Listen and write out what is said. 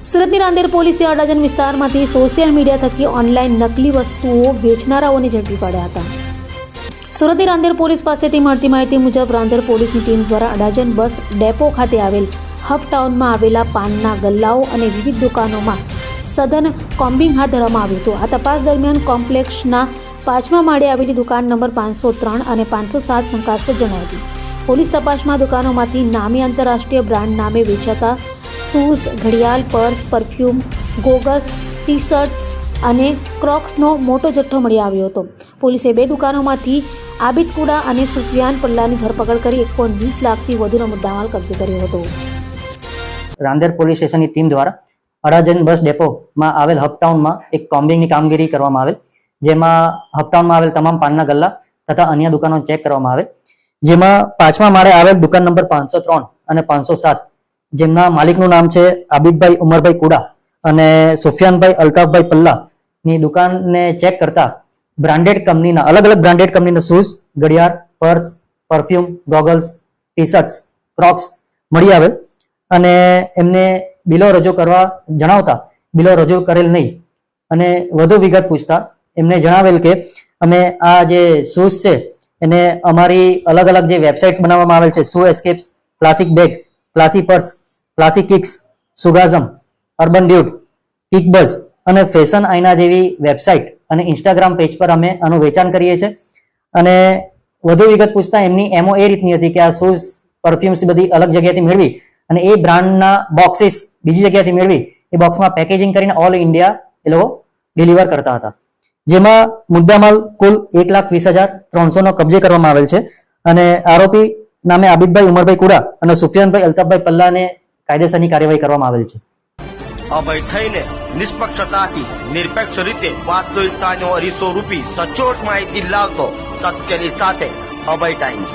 સુરતની રાંદેર પોલીસે અડાજણ વિસ્તારમાંથી સોશિયલ મીડિયા થકી ઓનલાઈન નકલી વસ્તુઓ વેચનારાઓને ઝડપી પાડ્યા હતા. સુરતની રાંદેર પોલીસ પાસેથી મળતી માહિતી મુજબ રાંદેર પોલીસની ટીમ દ્વારા અડાજણ બસ ડેપો ખાતે આવેલ હબ ટાઉનમાં આવેલા પાનના ગલ્લાઓ અને વિવિધ દુકાનોમાં સઘન કોમ્બિંગ હાથ ધરવામાં આવ્યું હતું. આ તપાસ દરમિયાન કોમ્પ્લેક્સના 5મા માળે આવેલી દુકાન નંબર 503 અને 507 શંકાસ્પદ જણાઈ હતી. પોલીસ તપાસમાં દુકાનોમાંથી નામી આંતરરાષ્ટ્રીય બ્રાન્ડ નામે વેચાતા શૂઝ, ઘડિયાળ, purse, perfume, goggles, T shirts અને ક્રોક્સનો મોટો જથ્થો મળી આવ્યો હતો. પોલીસે 2 દુકાનોમાંથી આબિદ કુડા અને સુફિયાન પલ્લાની ધરપકડ કરી 1.20 લાખથી વધુનો મુદ્દામાલ કબજે કર્યો હતો. રાંદેર પોલીસ સ્ટેશનની ટીમ દ્વારા અડાજણ બસ ડેપોમાં આવેલ હબટાઉનમાં એક કોમ્બિંગની કામગીરી કરવામાં આવેલ, જેમાં હબટાઉનમાં આવેલ તમામ પાનના ગલ્લા તથા અન્ય દુકાનો ચેક કરવામાં આવે, જેમાં 5મા માળે આવેલ દુકાન નંબર 503 અને 507 જેમના માલિકનું નામ છે આબિદભાઈ ઉમરભાઈ કુડા અને સુફિયાનભાઈ અલ્તાફભાઈ પલ્લાની દુકાનને ચેક કરતા બ્રાન્ડેડ કંપનીના અલગ બ્રાન્ડેડ કંપનીના શૂઝ, ઘડિયાળ, purse, perfume, goggles, T shirts, Crocs મળી આવેલ અને એમને બિલો રજૂ કરવા જણાવતા બિલો રજૂ કરેલ નહીં અને વધુ વિગત પૂછતા એમને જણાવેલ કે અમે આ જે શૂઝ છે એને અમારી અલગ જે વેબસાઇટ્સ બનાવવામાં આવેલ છે, shoe escapes, classic bag, classy purse, classic kicks, સુગાઝમ, અર્બન ડ્યુડ, કિકબઝ અને ફેશન આઈના જેવી વેબસાઇટ અને ઇન્સ્ટાગ્રામ પેજ પર અમે આનું વેચાણ કરીએ છીએ. અને વધુ વિગત પૂછતા એમની એમઓ એ રીતની હતી કે આ શૂઝ, પરફ્યુમ્સ બધી અલગ જગ્યાએથી મેળવી અને એ બ્રાન્ડના બોક્સીસ બીજી જગ્યાએથી મેળવી એ બોક્સમાં પેકેજિંગ કરીને ઓલ ઇન્ડિયા એ લોકો ડિલિવર કરતા હતા, જેમાં મુદ્દામાલ કુલ 1,20,300નો કબજે કરવામાં આવેલ છે અને આરોપી નામે આબિદભાઈ ઉમરભાઈ કુડા અને સુફિયાનભાઈ અલ્તાફભાઈ પલ્લાને કાયદેસરની કાર્યવાહી કરવામાં આવેલ છે. અભય થઈને નિષ્પક્ષતાથી નિરપેક્ષ રીતે વાસ્તવિકતાનો અરીસો રૂપી સચોટ માહિતી લાવતો સત્યની સાથે અભય ટાઈમ્સ.